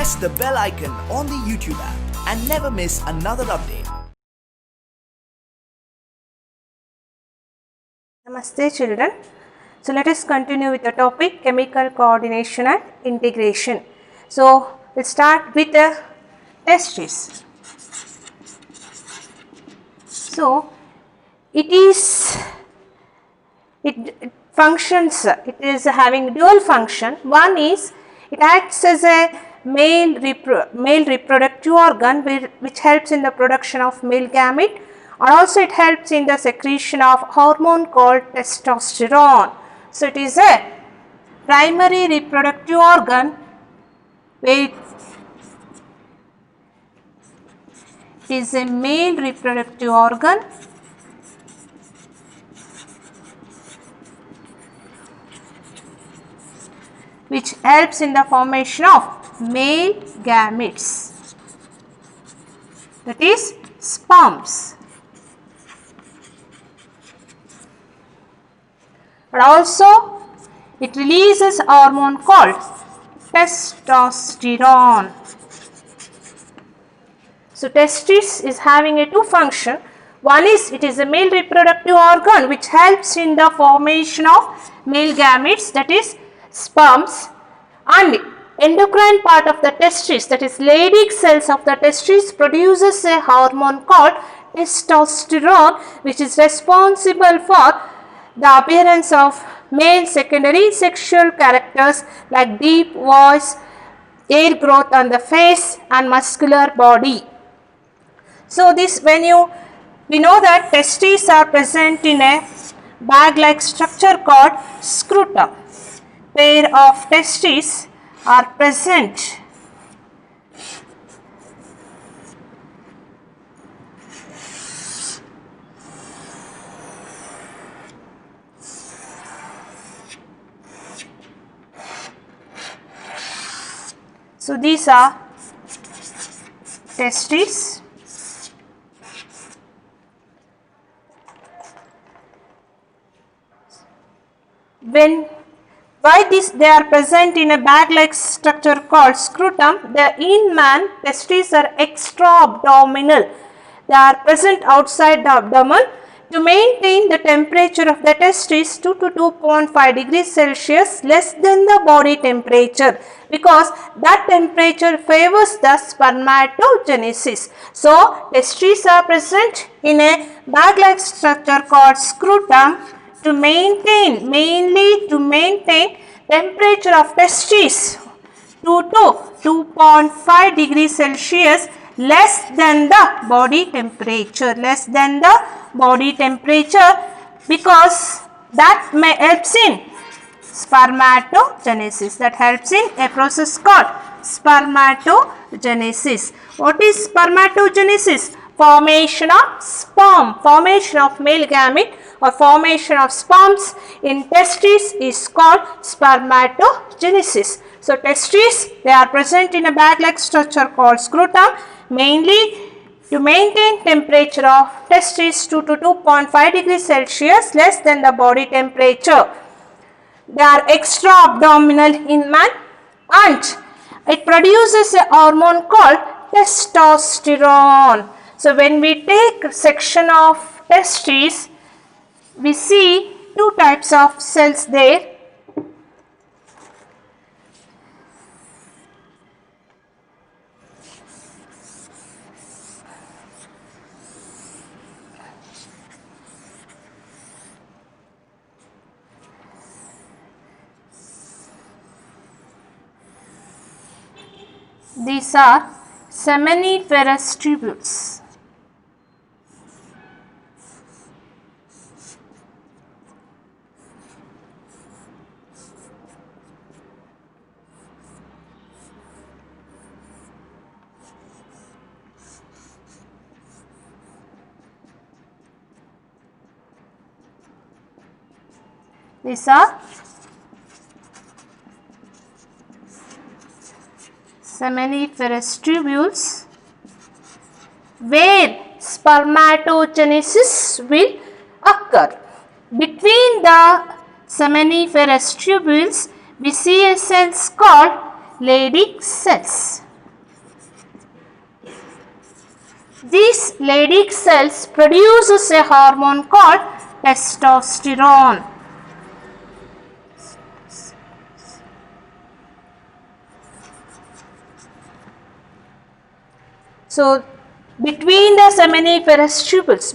press the bell icon on the YouTube app and never miss another update. Namaste children. So let us continue with the topic chemical coordination and integration. So we'll start with the testes. So it functions, it is having dual function. One is it acts as a male reproductive organ which helps in the production of male gamete, and also it helps in the secretion of hormone called testosterone. So it is a primary reproductive organ where it is a male reproductive organ which helps in the formation of male gametes, that is sperms. But also it releases a hormone called testosterone. So testis is having a two function. One is it is a male reproductive organ which helps in the formation of male gametes, that is sperms, and endocrine part of the testis, that is Leydig cells of the testis, produces a hormone called testosterone which is responsible for the appearance of male secondary sexual characters like deep voice, hair growth on the face and muscular body. So this we know that testes are present in a bag like structure called scrotum. Pair of testes are present so these are testes. Why they are present in a bag-like structure called scrotum? In man, testes are extra-abdominal. They are present outside the abdomen. To maintain the temperature of the testes 2 to 2.5 degrees Celsius less than the body temperature, because that temperature favors the spermatogenesis. So testes are present in a bag-like structure called scrotum to maintain temperature of testes 2 to 2.5 degrees Celsius less than the body temperature, because that helps in spermatogenesis, that helps in a process called spermatogenesis. What is spermatogenesis? Formation of sperm, formation of male gamete or formation of sperms in testes is called spermatogenesis. So testes, they are present in a bag-like structure called scrotum, mainly to maintain temperature of testes 2 to 2.5 degrees Celsius less than the body temperature. They are extra-abdominal in man and it produces a hormone called testosterone. So when we take section of testes, we see two types of cells there. These are seminiferous tubules. These are seminiferous tubules where spermatogenesis will occur. Between the seminiferous tubules, we see a cells called Leydig cells. These Leydig cells produces a hormone called testosterone. So, between the seminiferous tubules,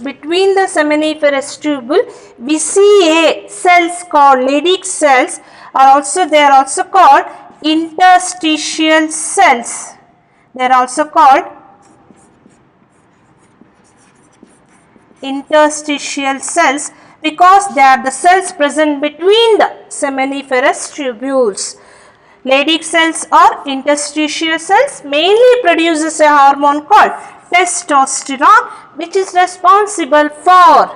we see cells called Leydig cells, they are also called interstitial cells. They are also called interstitial cells because they are the cells present between the seminiferous tubules. Leydig cells or interstitial cells mainly produces a hormone called testosterone, which is responsible for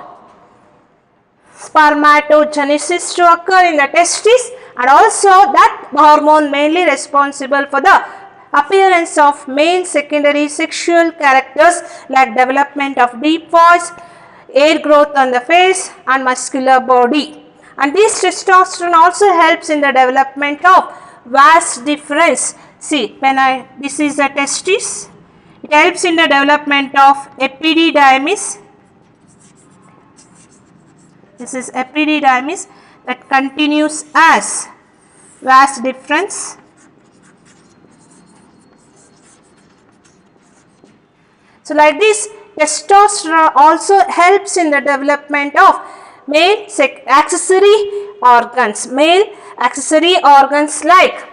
spermatogenesis to occur in the testes, and also that hormone mainly responsible for the appearance of male secondary sexual characters like development of deep voice, hair growth on the face and muscular body. And this testosterone also helps in the development of vas deferens. See, this is the testis. It helps in the development of epididymis. This is epididymis that continues as vas deferens. So, like this, testosterone also helps in the development of male accessory organs. Male accessory organs like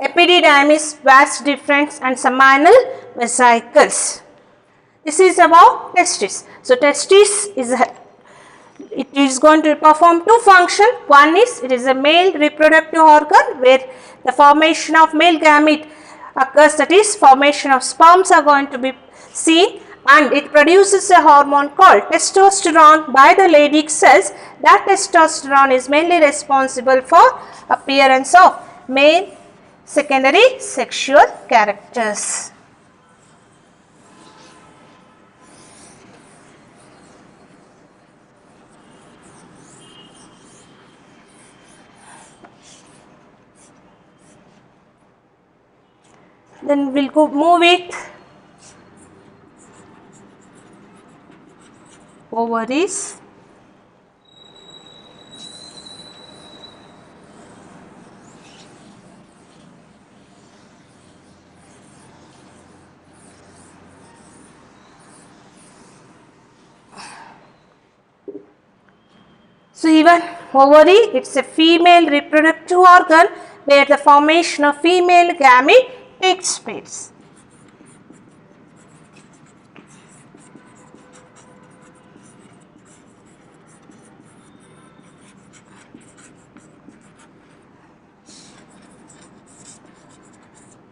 epididymis, vas deferens and seminal vesicles. This is about testis. So, testis is going to perform two functions. One is it is a male reproductive organ where the formation of male gamete occurs, that is formation of sperms are going to be seen, and it produces a hormone called testosterone by the Leydig cells. That testosterone is mainly responsible for appearance of male secondary sexual characters. Then we'll move it ovaries. So, even ovary, it's a female reproductive organ where the formation of female gamete takes place.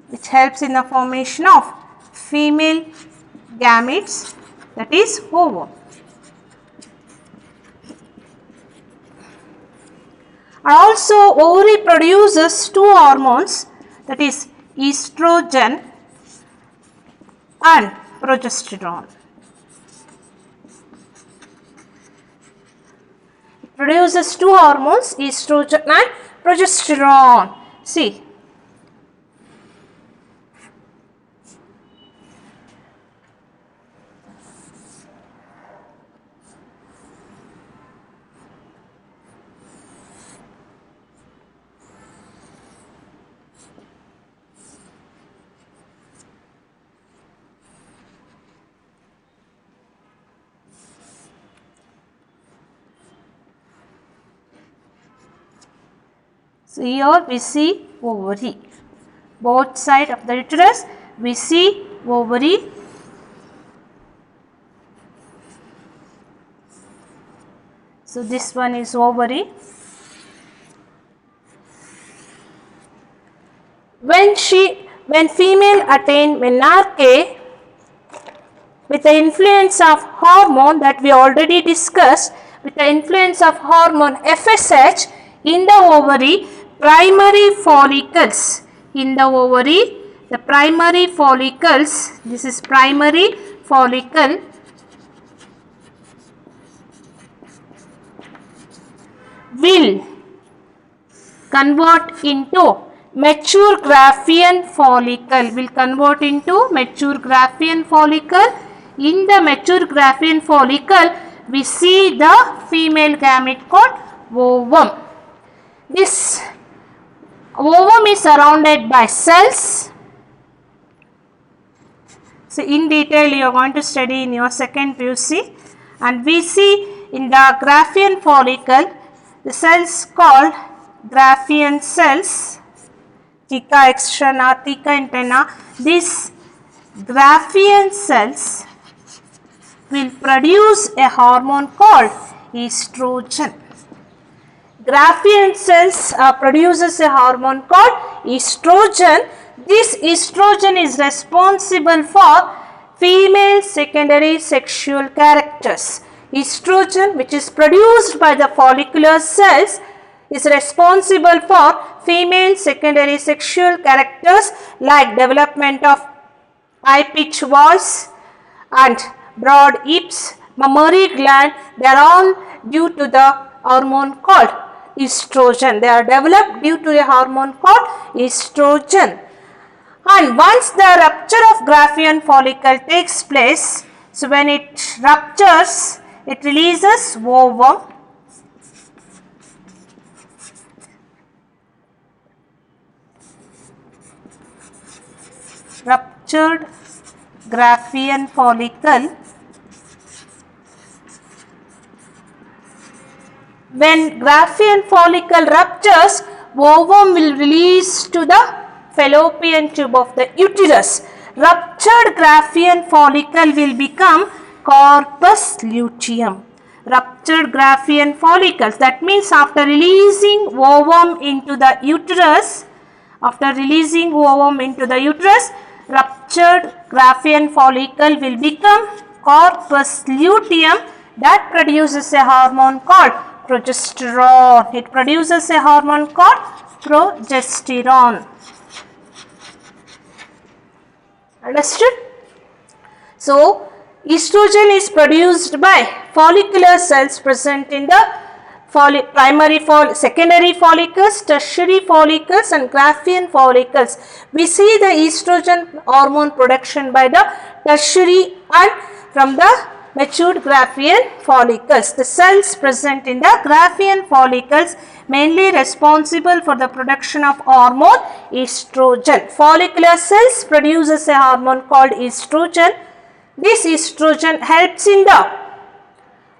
Which helps in the formation of female gametes, that is ovum. And also ovary produces two hormones, that is estrogen and progesterone. It produces two hormones, estrogen and progesterone. See, so here we see ovary. Both sides of the uterus we see ovary. So this one is ovary. When female attain menarche, with the influence of hormone that we already discussed, with the influence of hormone FSH in the ovary, primary follicles in the ovary, the primary follicles, this is primary follicle, will convert into mature Graafian follicle will convert into mature Graafian follicle. In the mature Graafian follicle, we see the female gamete called ovum. This ovum is surrounded by cells. So in detail you are going to study in your second PUC, and we see in the Graafian follicle the cells called Graafian cells, theca externa, theca interna. These Graafian cells will produce a hormone called estrogen. Graafian cells produces a hormone called estrogen. This estrogen is responsible for female secondary sexual characters. Estrogen, which is produced by the follicular cells, is responsible for female secondary sexual characters like development of high-pitched voice and broad hips, mammary gland. They are all due to the hormone called estrogen. They are developed due to a hormone called estrogen. And once the rupture of Graafian follicle takes place, so when it ruptures, it releases ovum. Ruptured Graafian follicle. When Graafian follicle ruptures, ovum will release to the fallopian tube of the uterus. Ruptured Graafian follicle will become corpus luteum. Ruptured Graafian follicles, that means after releasing ovum into the uterus, ruptured Graafian follicle will become corpus luteum that produces a hormone called progesterone. It produces a hormone called progesterone. Understood? So, estrogen is produced by follicular cells present in the secondary follicles, tertiary follicles and Graafian follicles. We see the estrogen hormone production by the tertiary and from the matured Graafian follicles. The cells present in the Graafian follicles mainly responsible for the production of hormone estrogen. Follicular cells produces a hormone called estrogen. This estrogen helps in the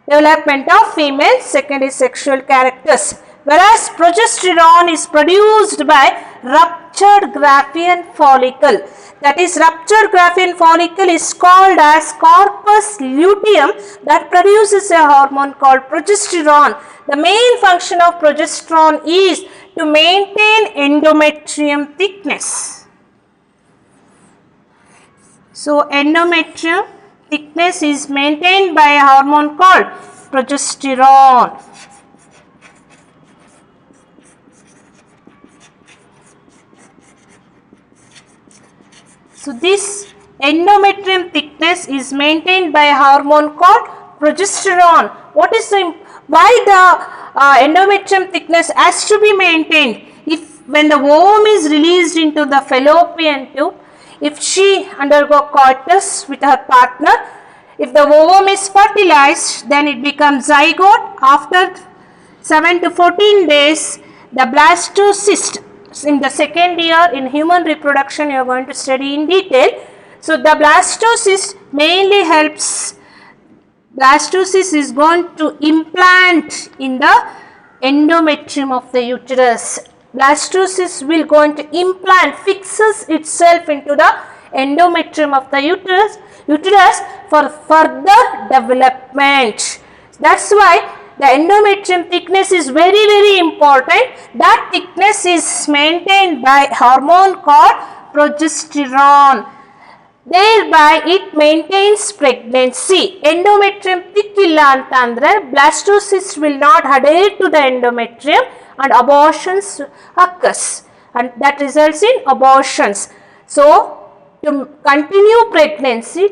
development of female secondary sexual characters, whereas progesterone is produced by ruptured Graafian follicle. That is, ruptured Graafian follicle is called as corpus luteum that produces a hormone called progesterone. The main function of progesterone is to maintain endometrium thickness. So, endometrium thickness is maintained by a hormone called progesterone. So, this endometrium thickness is maintained by a hormone called progesterone. Why the endometrium thickness has to be maintained? When the ovum is released into the fallopian tube, if she undergo coitus with her partner, if the ovum is fertilized, then it becomes zygote. After 7 to 14 days, the blastocyst, in the second year in human reproduction you are going to study in detail. So, the blastocyst mainly helps, blastocyst is going to implant in the endometrium of the uterus. Blastocyst will going to implant, fixes itself into the endometrium of the uterus for further development. That's why the endometrium thickness is very important. That thickness is maintained by hormone called progesterone. Thereby it maintains pregnancy. Endometrium thick illa antandre blastocyst will not adhere to the endometrium and abortions occurs, and that results in abortions. So, to continue pregnancy,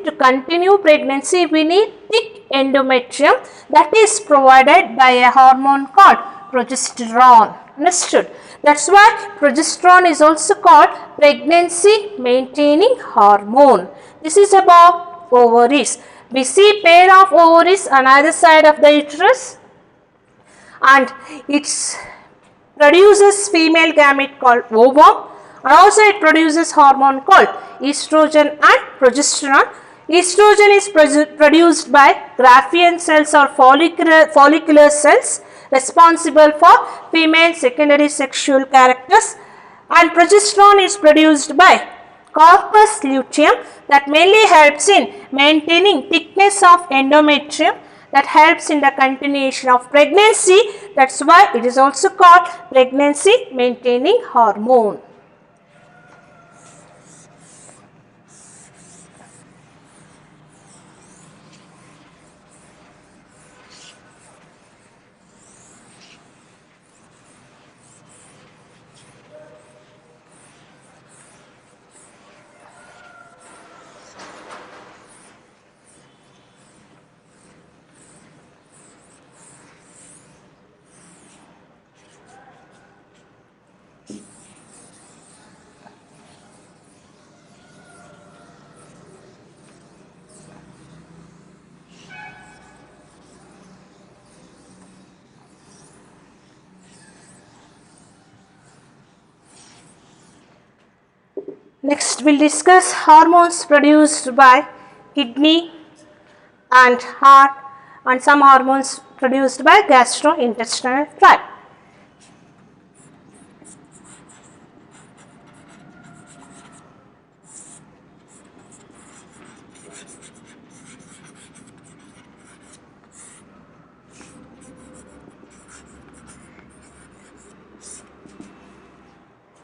we need thick endometrium that is provided by a hormone called progesterone. Understood? That's why progesterone is also called pregnancy maintaining hormone. This is about ovaries. We see pair of ovaries on either side of the uterus, and it produces female gamete called ovum, and also it produces hormone called estrogen and progesterone. Estrogen is produced by Graafian cells or follicular cells responsible for female secondary sexual characters, and progesterone is produced by corpus luteum that mainly helps in maintaining thickness of endometrium, that helps in the continuation of pregnancy. That's why it is also called pregnancy maintaining hormone. Next, we'll discuss hormones produced by kidney and heart, and some hormones produced by gastrointestinal tract.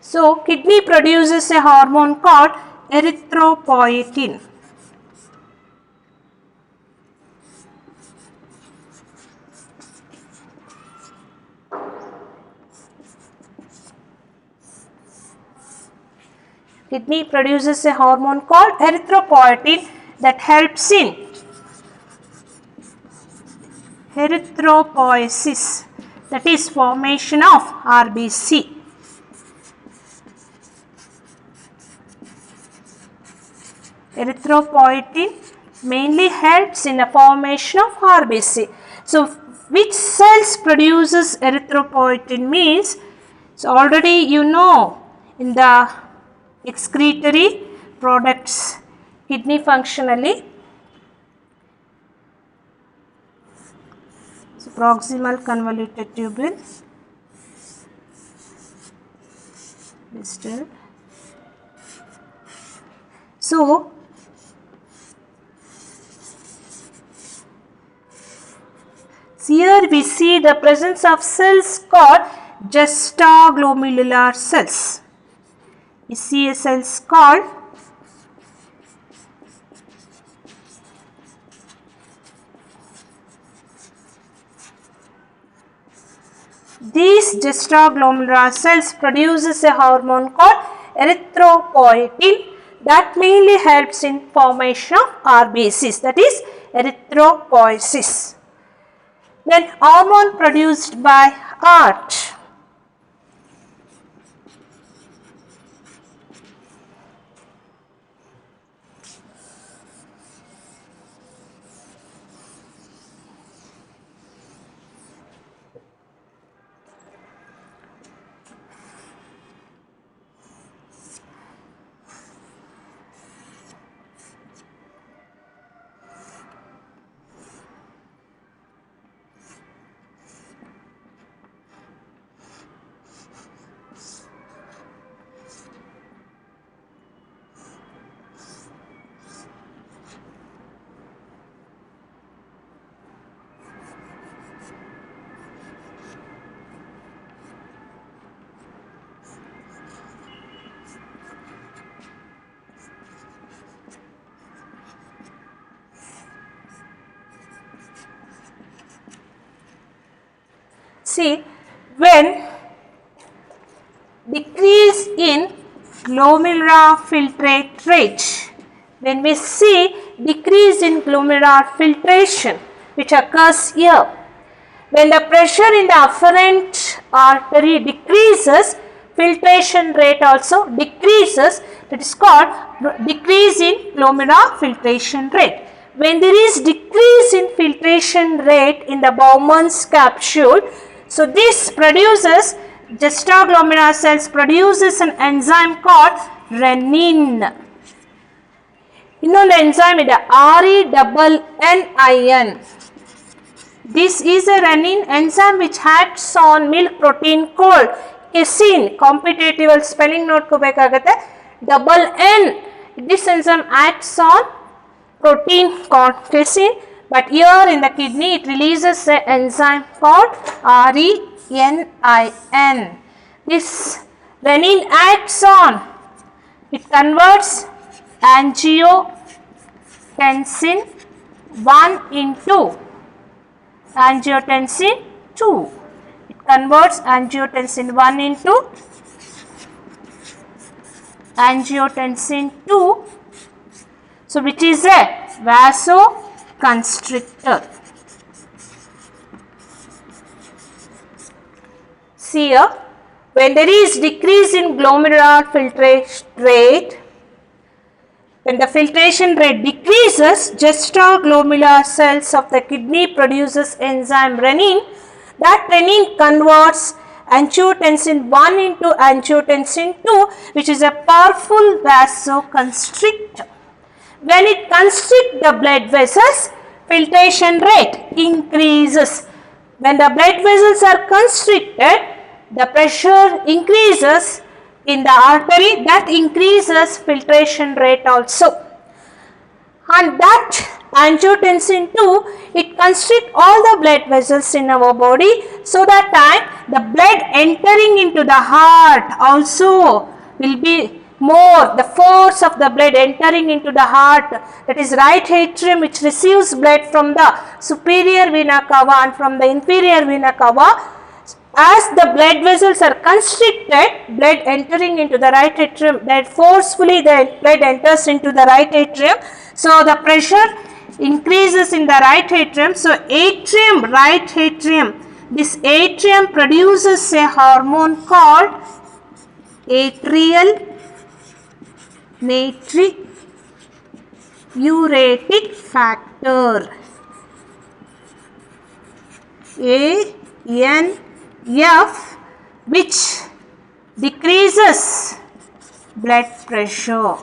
So, kidney produces a hormone called erythropoietin. Kidney produces a hormone called erythropoietin that helps in erythropoiesis, that is formation of RBC. Erythropoietin mainly helps in the formation of RBC. So, which cells produces erythropoietin means, so already you know in the excretory products kidney functionally. So, proximal convoluted tubule, distal. So, here we see the presence of cells called juxtaglomerular cells. We see a cells called these juxtaglomerular cells produces a hormone called erythropoietin that mainly helps in formation of RBCs, that is erythropoiesis. Then hormone produced by heart. See, when decrease in glomerular filtrate rate, when we see decrease in glomerular filtration which occurs here, when the pressure in the afferent artery decreases, filtration rate also decreases. That is called decrease in glomerular filtration rate. When there is decrease in filtration rate in the Bowman's capsule, so this produces, juxtaglomerular cells produces an enzyme called renin. ಇನ್ನೊಂದು enzyme ಇದೆ RENNIN. This is a renin enzyme which acts on milk protein called casein. Competitive spelling ನೋಡ್ಕೋಬೇಕಾಗುತ್ತೆ. Double N. This enzyme acts on protein called casein, but here in the kidney it releases an enzyme called RENIN. This renin acts on, it converts angiotensin 1 into angiotensin 2. It converts angiotensin 1 into angiotensin 2, so which is a vasoconstrictor. See here, when there is decrease in glomerular filtration rate, when the filtration rate decreases, juxtaglomerular cells of the kidney produces enzyme renin. That renin converts angiotensin 1 into angiotensin 2, which is a powerful vasoconstrictor. When it constricts the blood vessels, filtration rate increases. When the blood vessels are constricted, the pressure increases in the artery, that increases filtration rate also. And that angiotensin 2, it constricts all the blood vessels in our body, so that time the blood entering into the heart also will be more. The force of the blood entering into the heart, that is right atrium which receives blood from the superior vena cava and from the inferior vena cava, as the blood vessels are constricted, blood entering into the right atrium, that forcefully the blood enters into the right atrium, so the pressure increases in the right atrium. So atrium, right atrium, this atrium produces a hormone called atrial natriuretic factor, ANF, which decreases blood pressure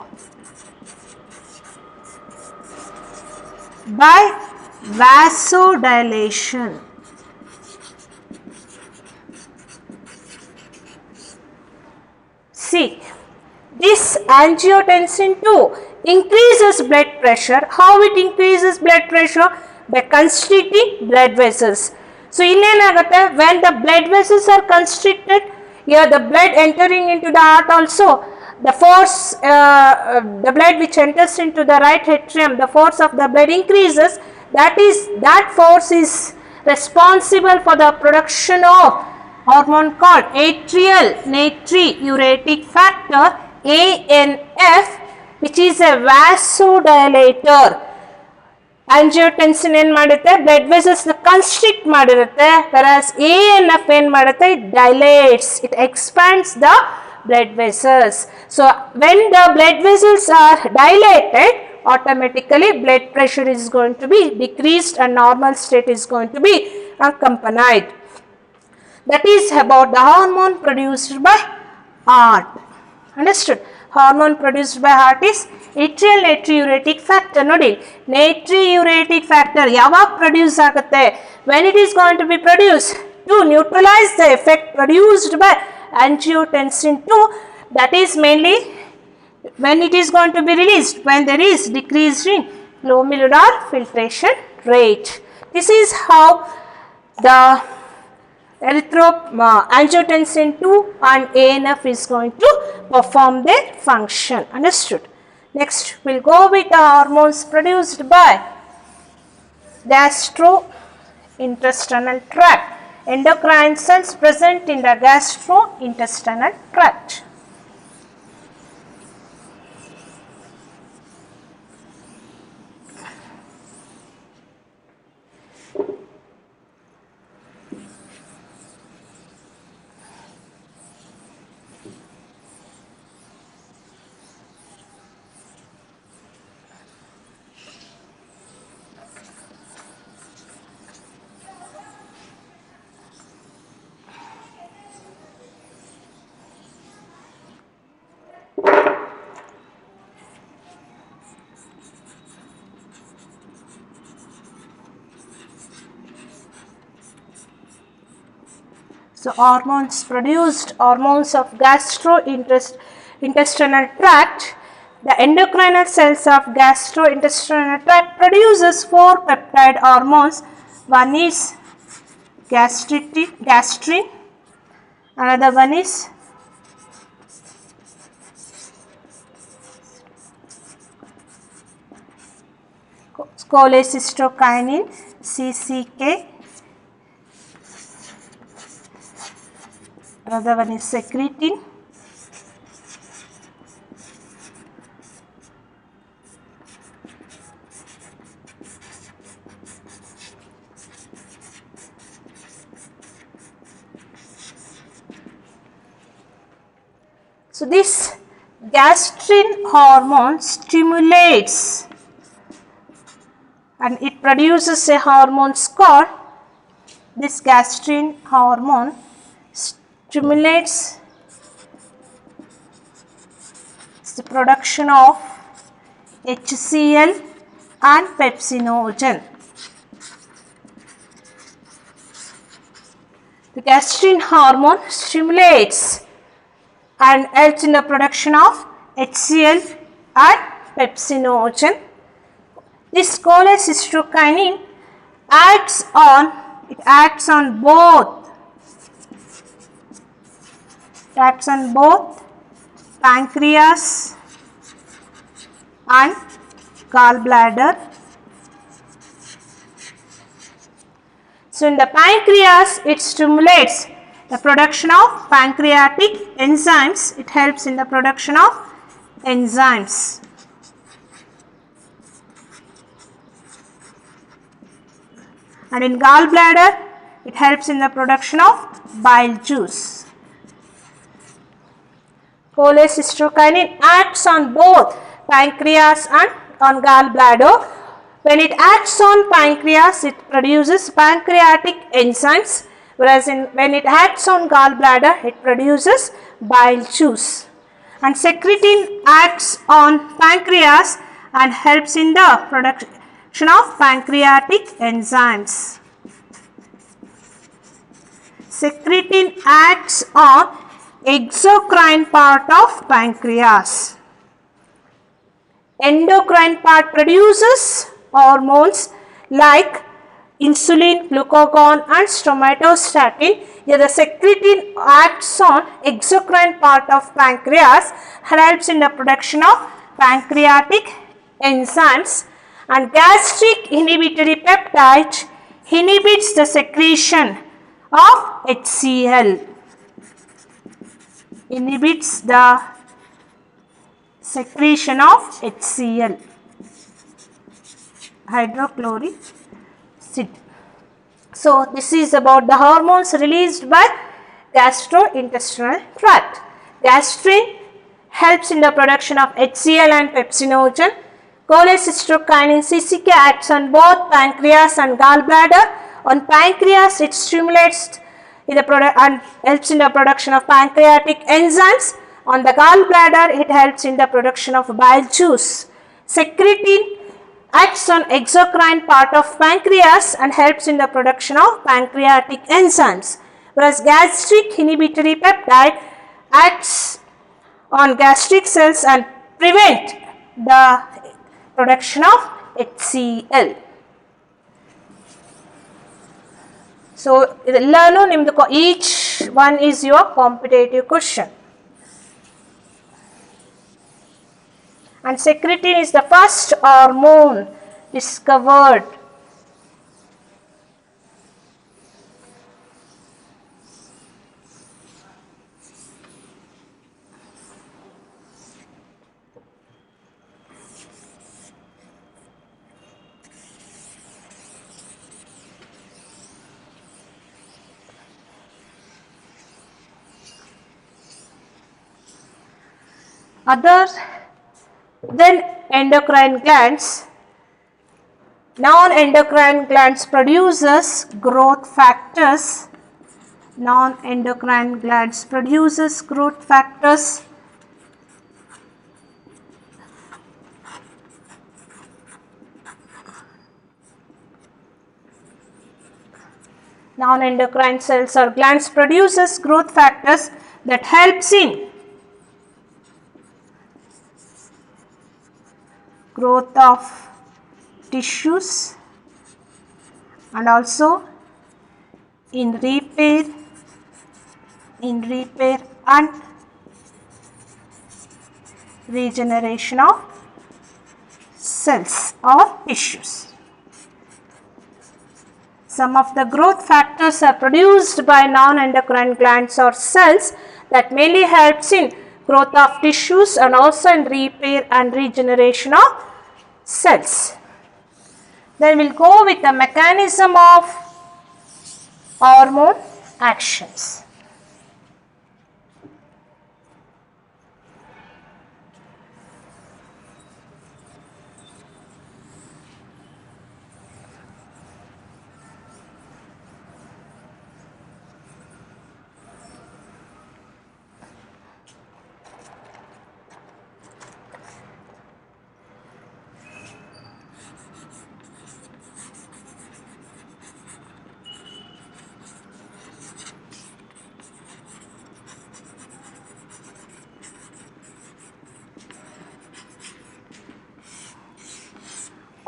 by vasodilation. See, this angiotensin 2 increases blood pressure. How it increases blood pressure? By constricting blood vessels. So illenagatte, when the blood vessels are constricted, here the blood entering into the heart also, the force, the blood which enters into the right atrium, the force of the blood increases. That force is responsible for the production of hormone called atrial natriuretic factor, ANF, which is a vasodilator. Angiotensin ಏನು ಮಾಡುತ್ತೆ, blood vessels constrict ಮಾಡಿರುತ್ತೆ, whereas ANF ಏನು ಮಾಡುತ್ತೆ, it dilates, it expands the blood vessels. So when the blood vessels are dilated, automatically blood pressure is going to be decreased and normal state is going to be accompanied. That is about the hormone produced by heart. Understood? Hormone produced by heart is atrial natriuretic factor. Nodi, natriuretic factor ಯಾವಾಗ produce ಆಗುತ್ತೆ? When it is going to be produced to neutralize the effect produced by angiotensin 2, that is mainly when it is going to be released, when there is decrease in glomerular filtration rate. This is how the angiotensin 2 and ANF is going to perform their function. Understood? Next, we'll go with the hormones produced by gastrointestinal tract. Endocrine cells present in the gastrointestinal tract. So hormones produced, hormones of gastrointestinal tract. The endocrinal cells of gastrointestinal tract produces 4 peptide hormones. One is gastrin, another one is cholecystokinin, CCK, another one is secretin, so this gastrin hormone stimulates and it produces a hormone called, this gastrin hormone stimulates the production of HCl and pepsinogen. The gastrin hormone stimulates and helps in the production of HCl and pepsinogen. This cholecystokinin acts on both pancreas and gallbladder. So in the pancreas, it stimulates the production of pancreatic enzymes. It helps in the production of enzymes. And in gallbladder, it helps in the production of bile juice. Cholecystokinin acts on both pancreas and on gallbladder. When it acts on pancreas, it produces pancreatic enzymes, whereas when it acts on gallbladder, it produces bile juice. And secretin acts on pancreas and helps in the production of pancreatic enzymes. Secretin acts on exocrine part of pancreas. Endocrine part produces hormones like insulin, glucagon and somatostatin. Here the secretin acts on exocrine part of pancreas and helps in the production of pancreatic enzymes. And gastric inhibitory peptide inhibits the secretion of HCl. Inhibits the secretion of HCl, hydrochloric acid. So this is about the hormones released by gastrointestinal tract. Gastrin helps in the production of HCl and pepsinogen. Cholecystokinin CCK acts on both pancreas and gallbladder. On pancreas, it stimulates and helps in the production of pancreatic enzymes. On the gallbladder, it helps in the production of bile juice. Secretin acts on exocrine part of pancreas and helps in the production of pancreatic enzymes, whereas gastric inhibitory peptide acts on gastric cells and prevent the production of HCl. So, each one is your competitive question. And secretin is the first hormone discovered. Other than endocrine glands, non-endocrine glands produces growth factors. Non-endocrine glands produces growth factors. Non-endocrine cells or glands produces growth factors that helps in growth of tissues and also in repair and regeneration of cells or tissues. Some of the growth factors are produced by non-endocrine glands or cells that mainly helps in growth of tissues and also in repair and regeneration of cells. Then we will go with the mechanism of hormone actions.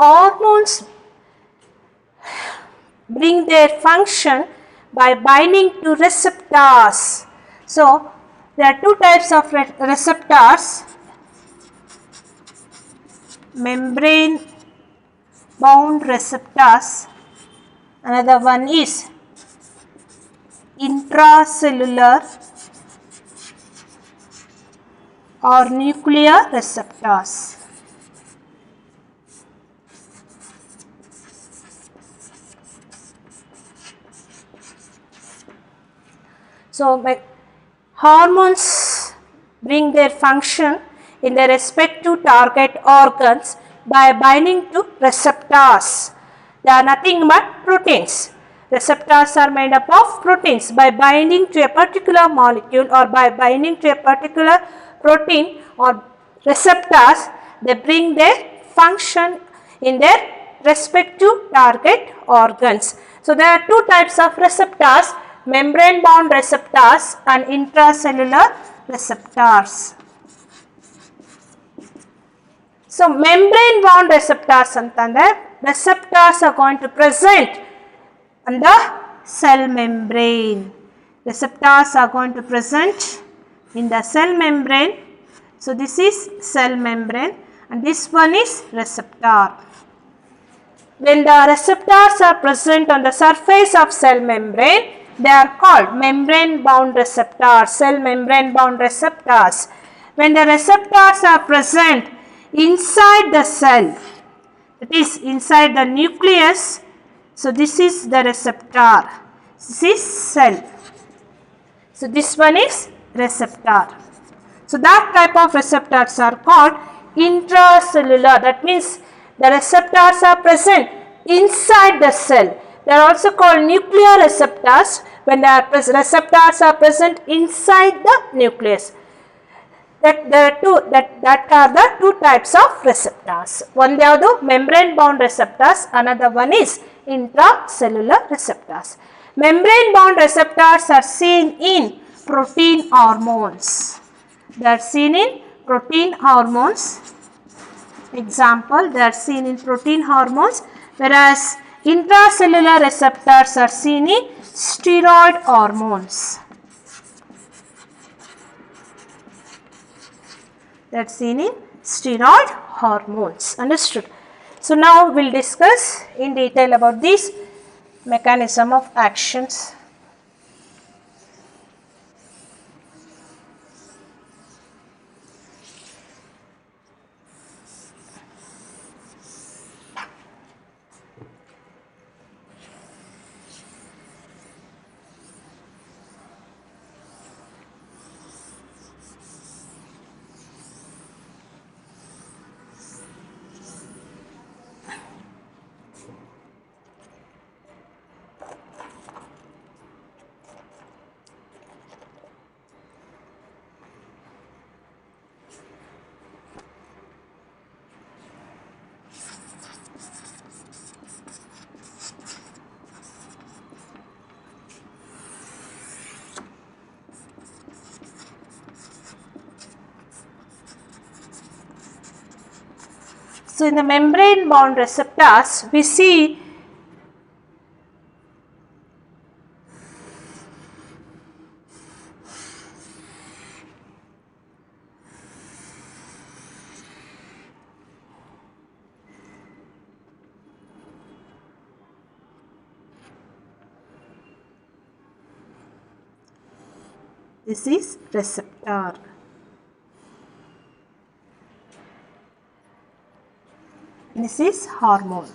Hormones bring their function by binding to receptors. So, there are two types of receptors: membrane bound receptors, another one is intracellular or nuclear receptors. So, hormones bring their function in their respective target organs by binding to receptors. They are nothing but proteins. Receptors are made up of proteins. By binding to a particular molecule or by binding to a particular protein or receptors, they bring their function in their respective target organs. So, there are two types of receptors: membrane bound receptors and intracellular receptors. So, membrane bound receptors antandre receptors are going to present on the cell membrane. Receptors are going to present in the cell membrane. So, this is cell membrane and this one is receptor. When the receptors are present on the surface of cell membrane, they are called membrane bound receptors, cell membrane bound receptors. When the receptors are present inside the cell, that is inside the nucleus, so this is the receptor, this is cell. So, this one is receptor. So, that type of receptors are called intracellular. That means the receptors are present inside the cell. They are also called nuclear receptors when the receptors are present inside the nucleus. That are the two types of receptors. One are membrane bound receptors, another one is intracellular receptors. Membrane bound receptors are seen in protein hormones. They are seen in protein hormones. Example, they are seen in protein hormones, whereas intracellular receptors are seen in steroid hormones. They are seen in steroid hormones. Understood? So, now we will discuss in detail about these mechanism of actions. So in the membrane bound receptors, we see this is receptor. This is hormone.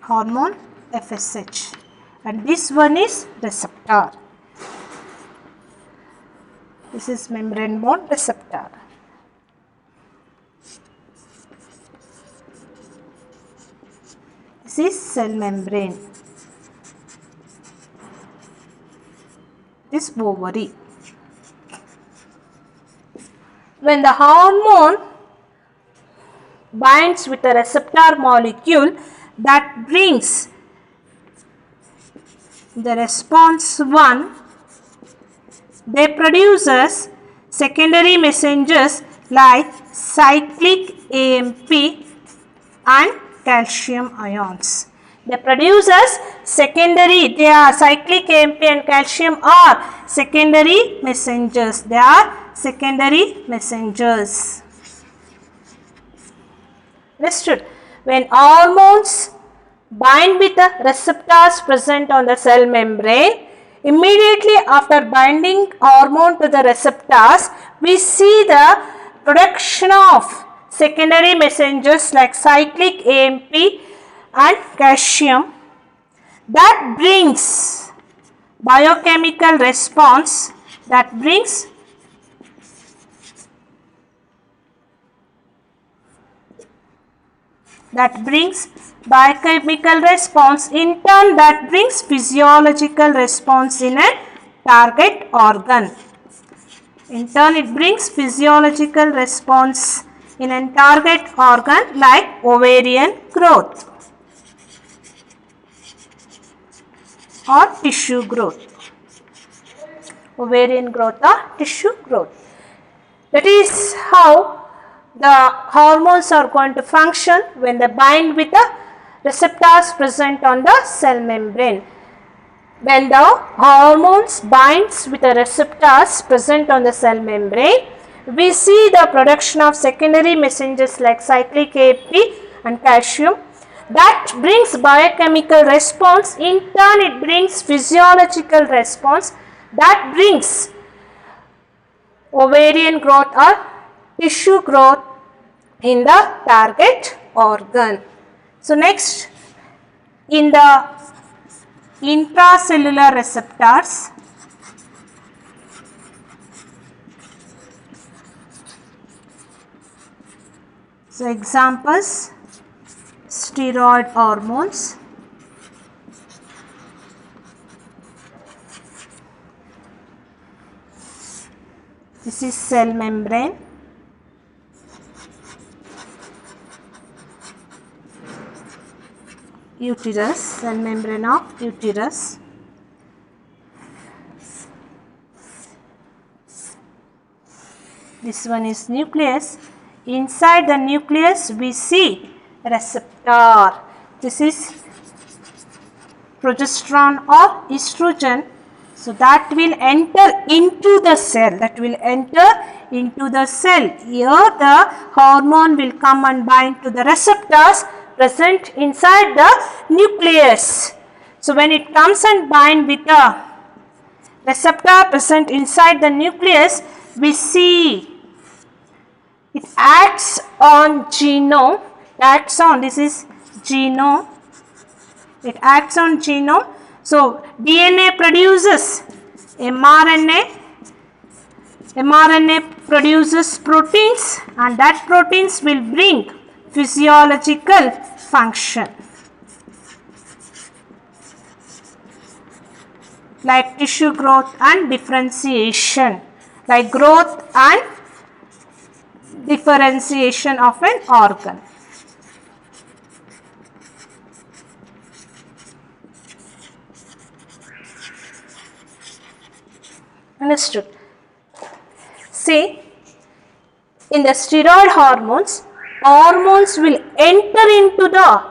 Hormone FSH. And this one is receptor. This is membrane bound receptor. This is cell membrane. This ovary. When the hormone binds with a receptor molecule, that brings the response 1, they produces secondary messengers like cyclic AMP and calcium ions. They produces secondary, they are cyclic AMP and calcium are secondary messengers. They are secondary messengers. Understood? When hormones bind with the receptors present on the cell membrane, immediately after binding hormone to the receptors, we see the production of secondary messengers like cyclic AMP and calcium that brings biochemical response, that brings biochemical response, in turn that brings physiological response in a target organ. In turn it brings physiological response in a target organ like ovarian growth or tissue growth. Ovarian growth or tissue growth. That is how the hormones are going to function when they bind with the receptors present on the cell membrane. When the hormones binds with the receptors present on the cell membrane, we see the production of secondary messengers like cyclic AMP and calcium that brings biochemical response. In turn it brings physiological response that brings ovarian growth or tissue growth in the target organ. So next, in the intracellular receptors, so examples, steroid hormones, this is cell membrane, uterus, cell membrane of uterus, this one is nucleus. Inside the nucleus we see receptor. This is progesterone or estrogen. So that will enter into the cell. That will enter into the cell. Here the hormone will come and bind to the receptors present inside the nucleus. So when it comes and bind with the receptor present inside the nucleus, we see it acts on genome, acts on, this is genome, it acts on genome. So DNA produces mRNA, mRNA produces proteins, and that proteins will bring physiological function like tissue growth and differentiation, like growth and differentiation of an organ. Understood? See, in the steroid hormones, hormones will enter into the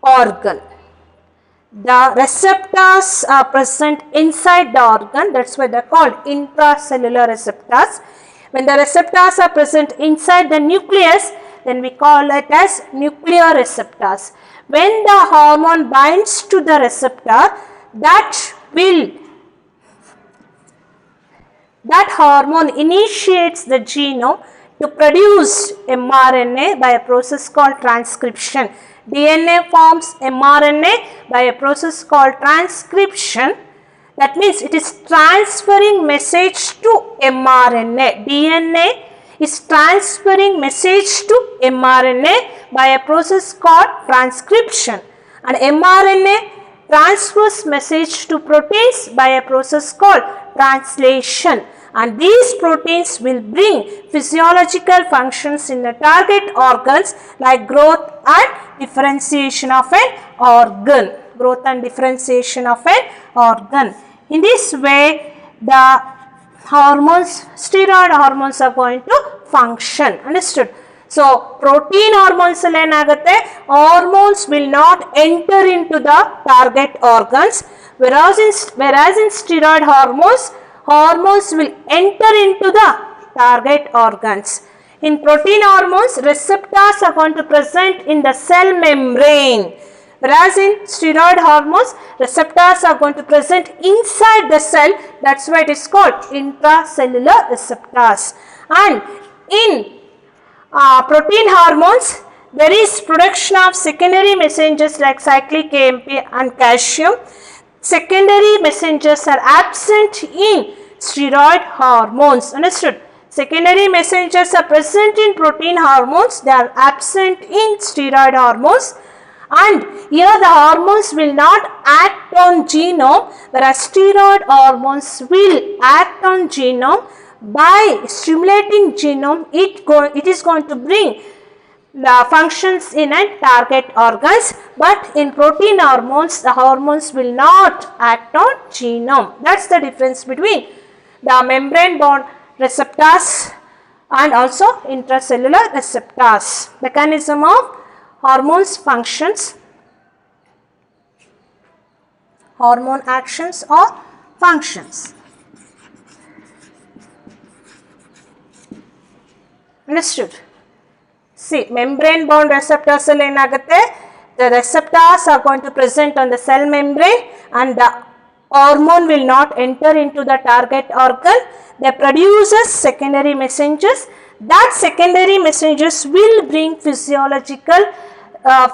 organ. The receptors are present inside the organ, that's why they are called intracellular receptors. When the receptors are present inside the nucleus, then we call it as nuclear receptors. When the hormone binds to the receptor, that hormone initiates the genome to produce mRNA by a process called transcription. DNA forms mRNA by a process called transcription. That means it is transferring message to mRNA. DNA is transferring message to mRNA by a process called transcription. And mRNA transfers message to proteins by a process called translation. And these proteins will bring physiological functions in the target organs like growth and differentiation of an organ. Growth and differentiation of an organ. In this way, the hormones, steroid hormones are going to function. Understood? So, protein hormones hormones will not enter into the target organs, whereas in steroid hormones, hormones will enter into the target organs. In protein hormones, receptors are going to present in the cell membrane, whereas in steroid hormones, receptors are going to present inside the cell. That's why it is called intracellular receptors. And in protein hormones, there is production of secondary messengers like cyclic AMP and calcium. Secondary messengers are absent in steroid hormones. Understood? Secondary messengers are present in protein hormones. They are absent in steroid hormones. And here the hormones will not act on genome, whereas steroid hormones will act on genome. By stimulating genome, it is going to bring the functions in a target organs, but in protein hormones, the hormones will not act on genome. That's the difference between the membrane bound receptors and also intracellular receptors. Mechanism of hormones functions, hormone actions or functions. Understood? See, membrane bound receptors the receptors are going to present on the cell membrane and the hormone will not enter into the target organ. They produces secondary messengers. That secondary messengers will bring physiological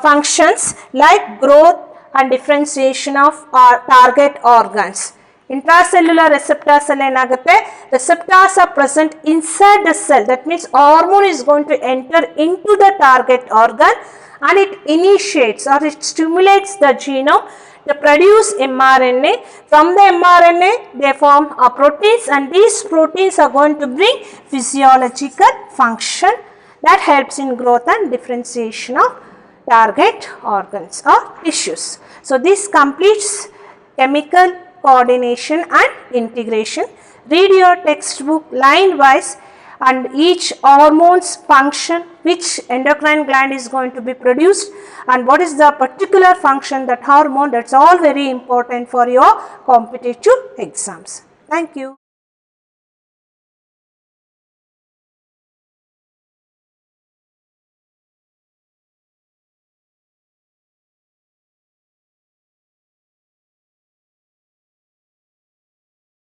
functions like growth and differentiation of our target organs. Intracellular receptors receptors are present inside the cell. That means hormone is going to enter into the target organ and it initiates or it stimulates the genome to produce mRNA. From the mRNA, they form proteins and these proteins are going to bring physiological function that helps in growth and differentiation of target organs or tissues. So, this completes chemical coordination and integration. Read your textbook line wise and each hormone's function, which endocrine gland is going to be produced and what is the particular function that hormone. That's all very important for your competitive exams. Thank you.